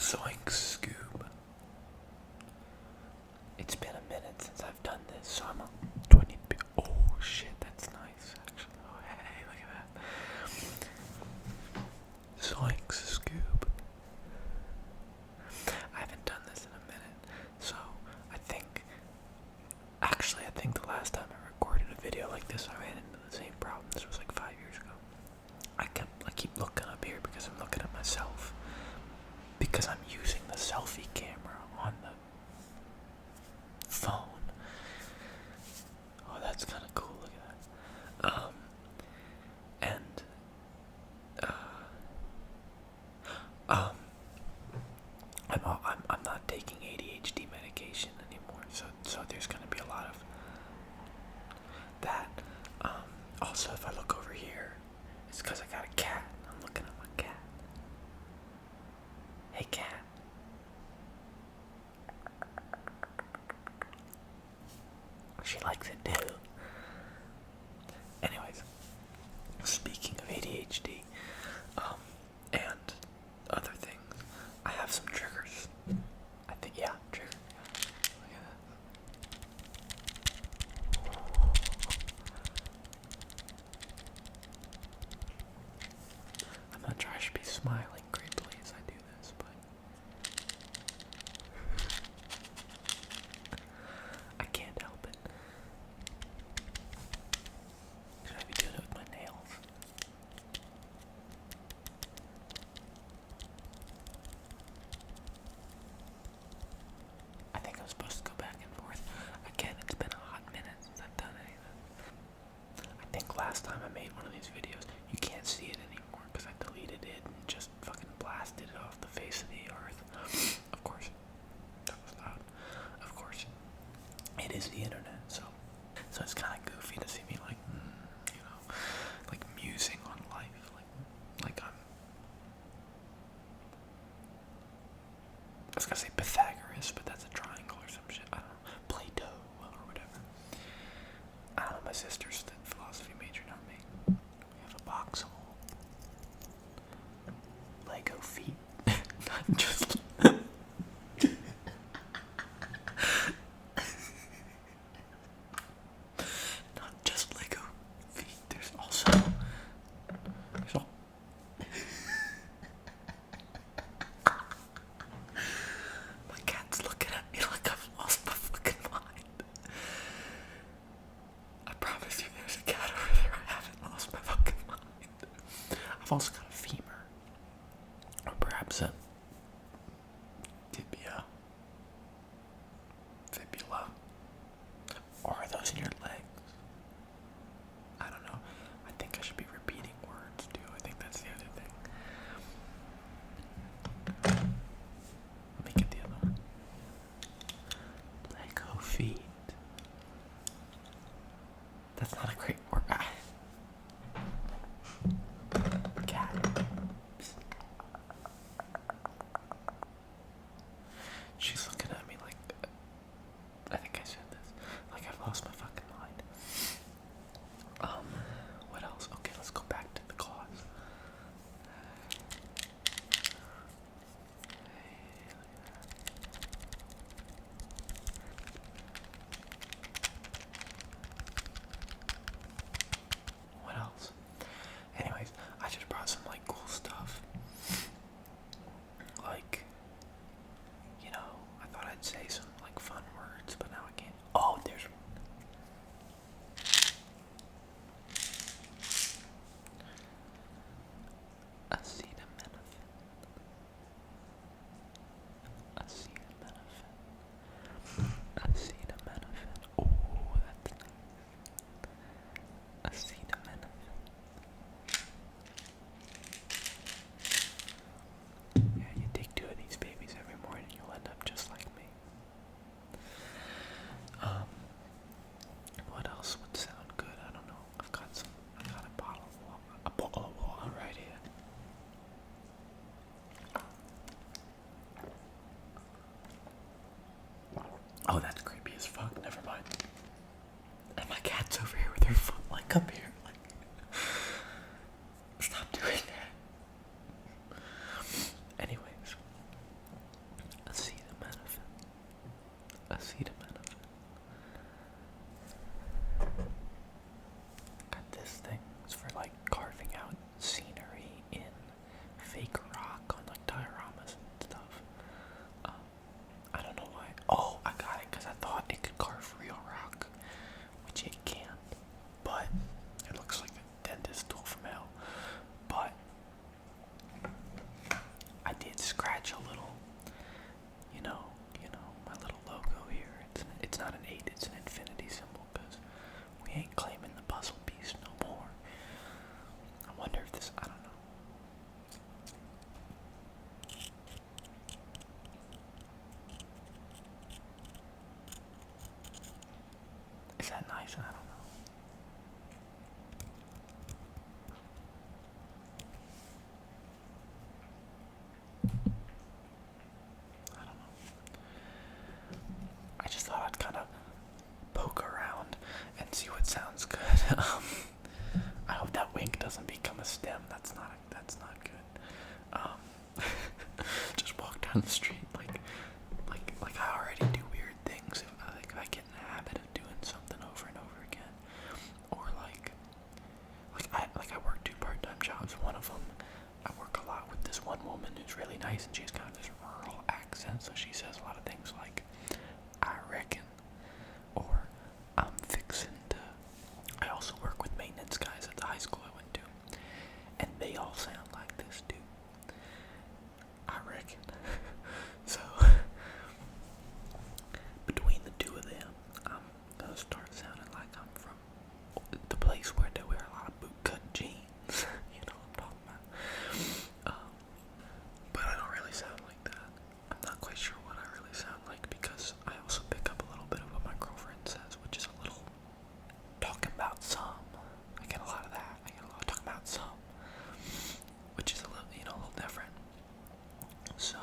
Zoink Scoob. It's been a minute since I've done this, so I'm a 20. Oh shit, that's nice actually. Oh hey, look at that. Zoink Scoob. I haven't done this in a minute, so I think the last time I recorded a video like this, I ran into the same problem. This was like 5 years ago. I keep looking up here because I'm looking at myself. Because I'm using the selfie camera on the phone. Oh, that's kind of cool. Look at that. I'm not taking ADHD medication anymore, so there's gonna be a lot of that. Also, if I look over here, it's because I got a cat. I'm looking at my cat. Hey, cat. She likes it too. Anyways, speaking of ADHD, and other things, I have some triggers. I think, yeah, triggers. Look at that. I'm not sure I should be smiling creepily as I do this, but I can't help it. Should I be doing it with my nails? I think I'm supposed to go back and forth. Again, it's been a hot minute since I've done anything. I think last time I made one of these videos, you can't see it anymore because I deleted it and just fucking blasted it off the face of the earth. Of course. That was loud. Of course. It is the internet, so it's kind of goofy to see me like, like musing on life, like I was gonna say Pythagoras, but that's a triangle or some shit. I don't know. Plato or whatever. I don't know. My sister's the philosophy major, not me. We have a box of Lego feet, not just. Not just Lego feet. There's also. My cat's looking at me like I've lost my fucking mind. I promise you, there's a cat over there. I haven't lost my fucking mind. I've also got a femur, or perhaps a tibia, fibula. Or are those in your legs? I don't know. I think I should be repeating words too. I think that's the other thing. Let me get the other one. Lego feet. That's not a great word. Cat. She's looking at me like, I think I said this, like I've lost my fucking mind. What else? Okay, let's go back to the claws. What else? Anyways, I just brought some like cool stuff. Like, I thought I'd say some like fun words, but now I can't. Oh, there's acetaminophen. Acetaminophen. Acetaminophen. Oh, that's nice. Acetaminophen. Yeah, you take 2 of these babies every morning, you'll end up just like me. What else would sound good? I don't know. I got a bottle of water right here. Oh, that's creepy as fuck. Never mind. And my cat's over here with her foot like up here. Like, stop doing that. Anyways, down the street. Like I already do weird things. If I get in the habit of doing something over and over again, or I work 2 part-time jobs. One of them, I work a lot with this one woman who's really nice, and she's kind of this rural accent, so she says a lot of things like, I reckon, or I'm fixing to. I also work with maintenance guys at the high school I went to, and they all sound like this too. I reckon. So, between the two of them, I'm gonna start sounding like I'm from the place where they wear a lot of bootcut jeans. You know what I'm talking about. But I don't really sound like that. I'm not quite sure what I really sound like, because I also pick up a little bit of what my girlfriend says, which is a little talking about some. I get a lot of that. I get a lot of talking about some, which is a little, a little different. So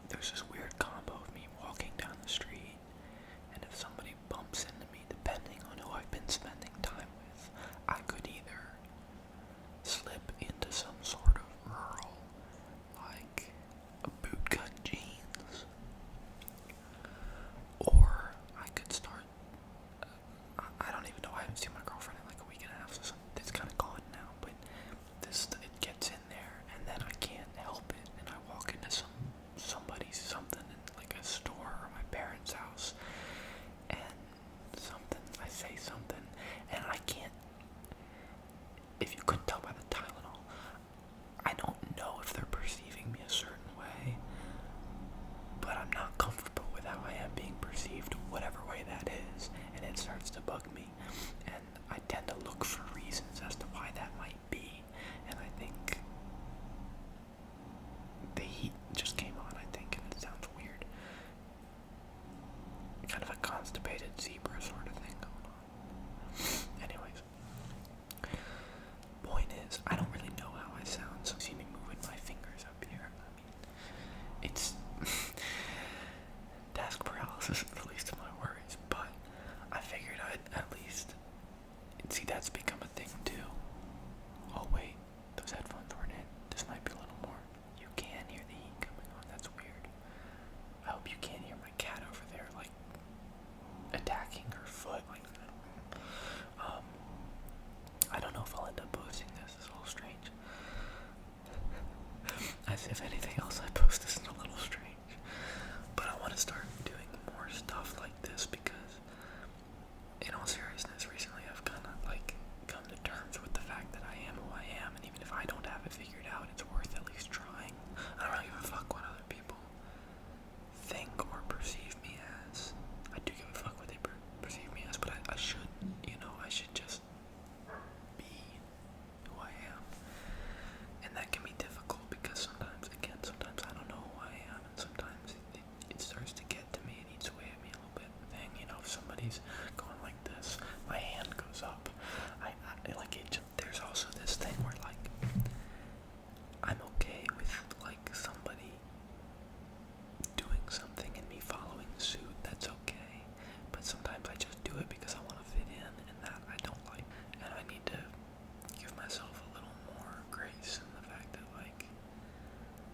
there's this weird combo of me walking down the street, and if somebody bumps into me, depending on who I've been spending time with, I could either slip into some sort of rural, like bootcut jeans, or I could start. I don't even know. I haven't seen my girlfriend in like a week and a half, so it's kind of gone now. But it gets in there, and then I can't help it, and I walk into somebody's something in like a store or my parents' house, and I say something, and I can't. If you couldn't tell by the Tylenol, I don't know if they're perceiving me a certain way, but I'm not comfortable with how I am being perceived, whatever way that is, and it starts to bug me, and I tend to look for reasons as to why that might be, and I think the heat just came on, I think, and it sounds weird. Kind of a constipated zebra sort of thing going on. Anyways, point is, I don't really know how I sound, so you see me moving my fingers up here. I mean, it's task paralysis is the least of my worries, but I figured I'd at least see that's become a thing too. Oh wait, those headphones weren't in. This might be a little more. You can hear the heat coming on. That's weird. I hope you can't hear my cat over there, like attacking her foot. Like, I don't know if I'll end up posting this. It's a little strange. As if anything else I post isn't a little strange. But I want to start doing more stuff like this because, in all seriousness, recently I've kind of like come to terms with the fact that I am who I am, and even if I don't have it figured out, it's worth at least trying. I don't really give a fuck what other people think or perceive me as. I do give a fuck what they perceive me as, but I should, I should just be who I am. And that can be difficult because sometimes I don't know who I am, and sometimes it starts to get to me and eats away at me a little bit. If somebody's going like this, my hand goes up. There's also this thing where like I'm okay with like somebody doing something and me following suit. That's okay, but sometimes I just do it because I want to fit in, and that I don't like. And I need to give myself a little more grace in the fact that like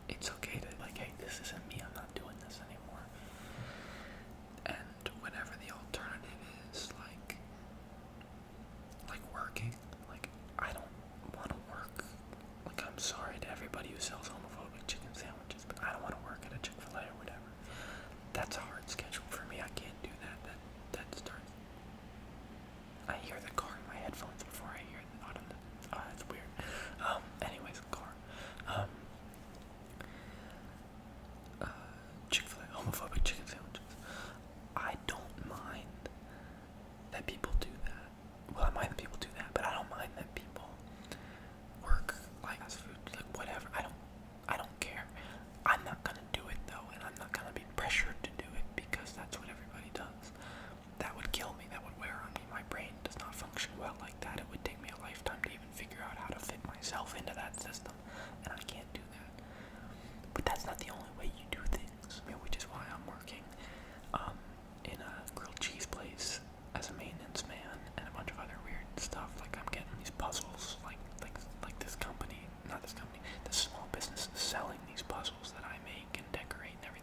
it's okay to like, hey, this isn't me. I'm not doing this anymore. And whatever the alternative is, like working, like I don't want to work. Like, I'm sorry to everybody who sells homophobic chicken sandwiches, but I don't want to work at a Chick-fil-A or whatever. That's a hard schedule for me. I can't do that. That starts. I hear the car in my headphones before I hear the autumn. Oh, that's weird. Anyways, car. Chick-fil-A, homophobic chicken sandwiches. I don't mind that people do that. Well, I mind that people do that, but I don't mind that people work like fast food, like whatever. I don't care. I'm not gonna do it though, and I'm not gonna be pressured to do it because that's what everybody does. That would kill me. That would wear on me. My brain does not function well like that. It would take me a lifetime to even figure out how to fit myself into that system, and I can't do that. But that's not the only way you do things, which is why I'm working in a grilled cheese place as a maintenance man and a bunch of other weird stuff. Like I'm getting these puzzles, like this company, not this company, this small business is selling these puzzles that I make and decorate and everything.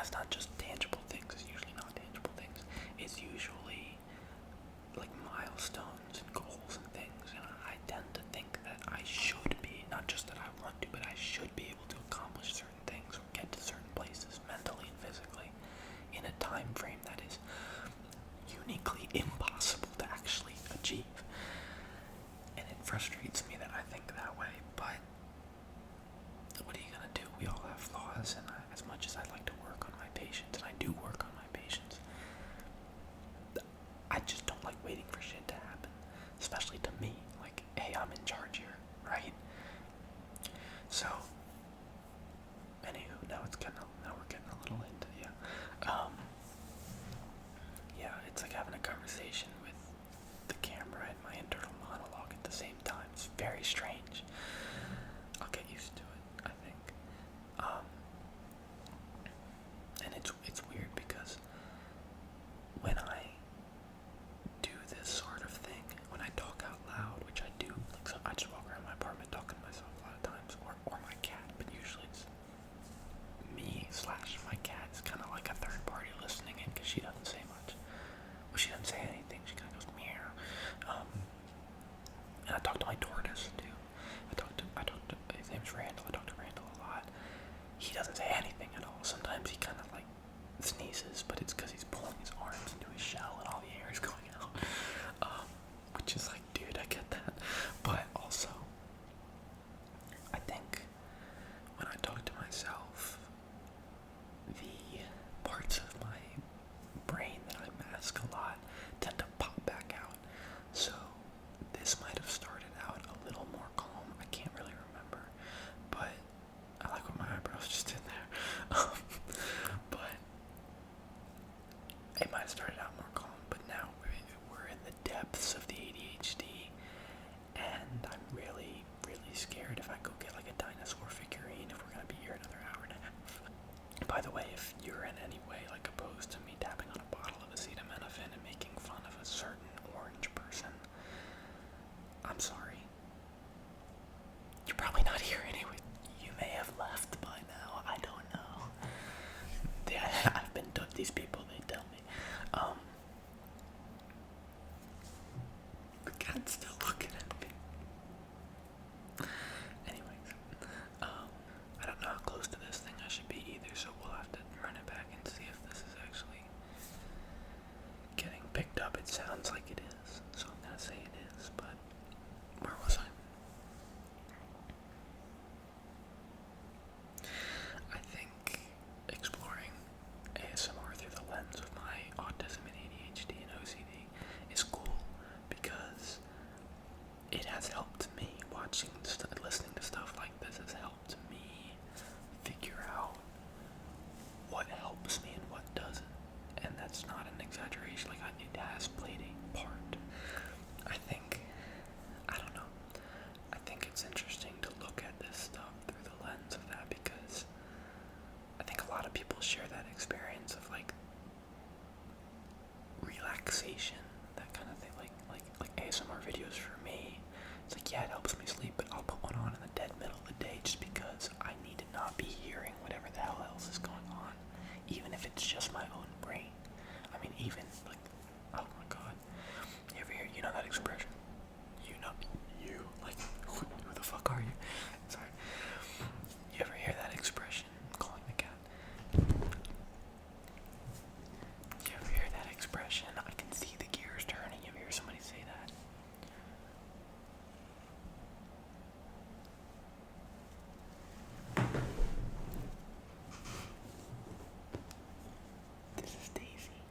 that's not just tangible things, it's usually not tangible things. It's usually like milestones and goals and things, and I tend to think that I should be, not just that I want to, but I should be able to accomplish certain things or get to certain places mentally and physically in a time frame that is uniquely impossible to actually achieve. And it frustrates me that I think that way, but what are you gonna do? We all have flaws, and as much as I'd like to work on my patience, and I do work on my patience, I just don't like waiting for shit to happen, especially to me. Like, hey, I'm in charge here, right? So, anywho, now we're getting a little into yeah, it's like having a conversation with the camera and my internal monologue at the same time. It's very strange. I'll get used to it, I think. And it's weird because when I do this sort of thing, when I talk out loud, which I do, like, so I just walk around my apartment talking to myself a lot of times, or my cat, but usually it's me / my cat is kind of like a third party listening in because she doesn't say much. Well, she doesn't say anything. She kind of goes meow. And I talk to my tortoise too. His name's Randall. I talk to Randall a lot. He doesn't say anything at all. Sometimes he kind of like sneezes, but it's because he's pulling his arms into his shell and all the air is going out. Which is like, dude, I get that. But also, I think when I talk to myself, the parts of my brain that I mask a lot tend to pop back out. So this might have started out a little more calm. I can't really remember, but I like what my eyebrows just did there. But it might have started out more calm, but now we're in the depths of the ADHD, and I'm really, really scared if I go get like a dinosaur figurine if we're gonna be here another hour and a half. By the way, if you're in any way like opposed to me tapping on a bottle of acetaminophen and making fun of a certain orange person, I'm sorry. You're probably not here anyway. You may have left by now. I don't know. I've been to these people, they tell me. The cat's still looking at me. Anyways, I don't know how close to this thing I should be either, so we'll have to run it back and see if this is actually getting picked up. It sounds like it is, so I'm gonna say it is, but where was I? I think exploring ASMR through the lens of my autism and ADHD and OCD is cool because it has helped me. Listening to stuff like this has helped me figure out what helps me and what doesn't. And that's not an exaggeration. Like, it has played a part. I don't know. I think it's interesting to look at this stuff through the lens of that because I think a lot of people share that experience of like relaxation, that kind of thing. Like ASMR videos for me. It's like, yeah, it helps me sleep, but I'll put one on in the dead middle of the day just because I need to not be hearing whatever the hell else is going on, even if it's just my own brain. I mean, even like, oh my god, you ever hear, you know that expression? Like, who the fuck are you? Sorry. You ever hear that expression? I'm calling the cat. You ever hear that expression? I can see the gears turning. You ever hear somebody say that? This is Daisy.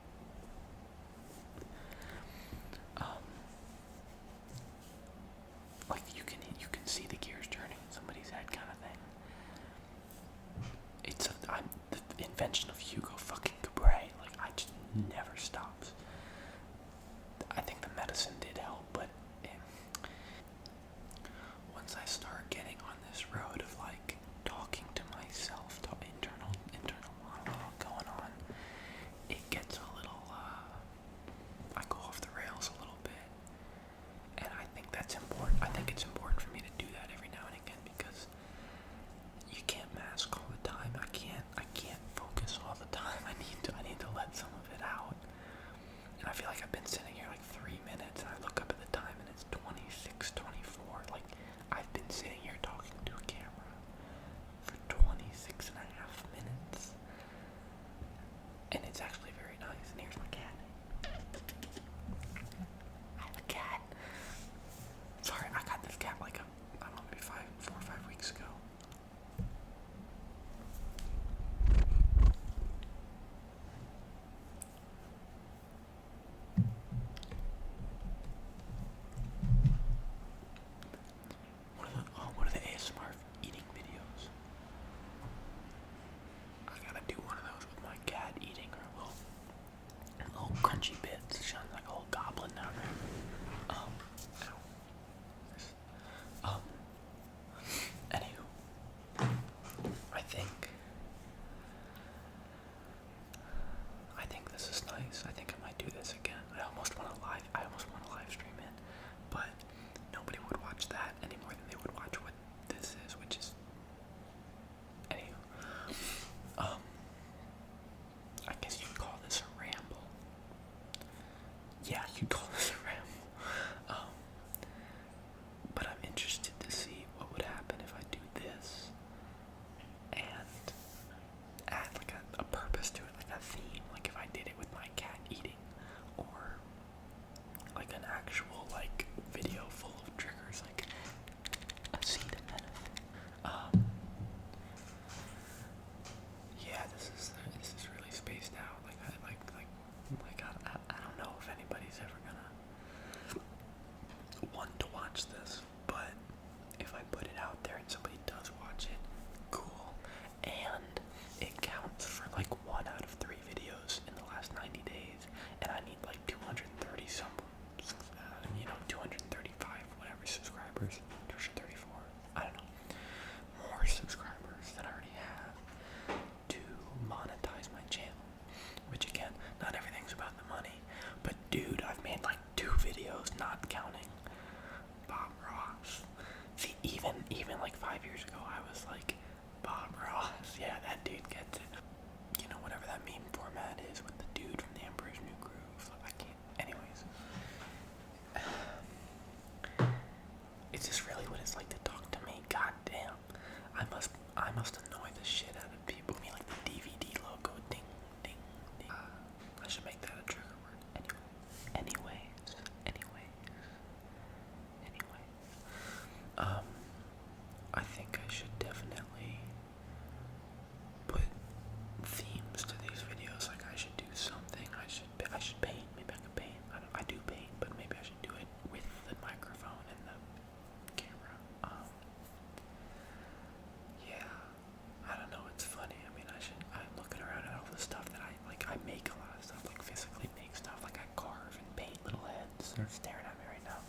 this is nice. I think I might do this again. I almost want to live stream it, but nobody would watch that any more than they would watch what this is, which is, anyway. I guess you'd call this a ramble. Yeah, you'd call this a ramble. But I'm interested to see what would happen if I do this and add like a purpose to it, like a theme, like if I did it with my cat eating, or like an actual like video full of triggers, like a acetaminophen. Yeah, this is really spaced out. I don't know if anybody's ever gonna want to watch this, but if I put it out there and somebody does watch it, cool. And it counts for like 1 out of 3 videos in the last 90 days, and I need like 230 some, 235 whatever subscribers, 234, I don't know, more subscribers than I already have to monetize my channel. Which again, not everything's about the money, but dude, I've made like 2 videos, not counting Bob Ross. See, even like 5 years ago, I was like, Bob Ross, yeah, that dude gets it. You know, whatever that meme format is with the dude from The Emperor's New Groove. I can't. Anyways, is this really what it's like to talk to me? God damn, I must annoy the shit out of people. I mean, like the DVD logo, ding, ding, ding. I should make that a trigger word. Anyway. I think I should definitely put themes to these videos. Like I should do something. I should paint. Maybe I could paint. I do paint, but maybe I should do it with the microphone and the camera. Yeah. I don't know. It's funny. I mean, I'm looking around at all the stuff that I make a lot of stuff, like physically make stuff. Like I carve and paint little heads. They're staring at me right now.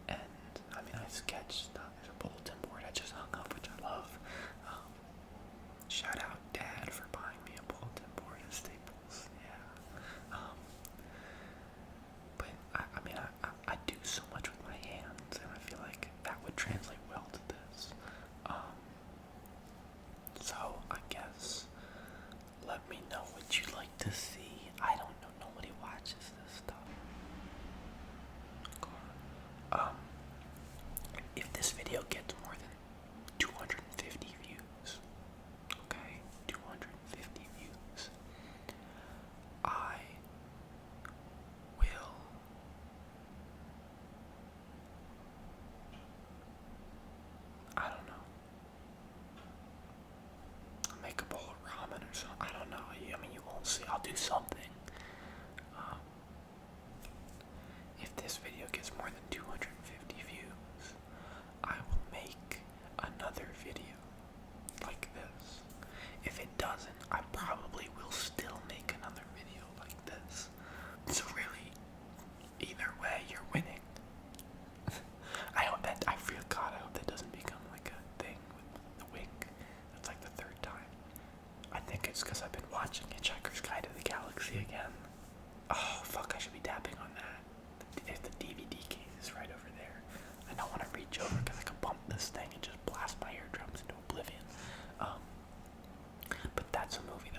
And I mean, I sketch stuff. There's a bulletin board I just hung up, which I love. Shout out Dad for buying me a bulletin board at Staples. Yeah. But I mean, I do so much with my hands, and I feel like that would translate well to this. So I guess let me know what you'd like to see. I don't know. Nobody watches this stuff. If this video gets more than 250 views, okay, 250 views, I will don't know, make a bowl of ramen or something. I don't know. I mean, you won't see. I'll do something. If this video gets more than 250 views, I will make another video like this. If it doesn't, I probably will still make another video like this. So really, either way, you're winning. I hope that doesn't become like a thing with the wig. That's like the 3rd time. I think it's because I've been watching Hitchhiker's Guide to the Galaxy again. Oh fuck, I should be tapping on that. If the DVD case is right over there. I don't want to reach over because I can bump this thing and just blast my eardrums into oblivion. But that's a movie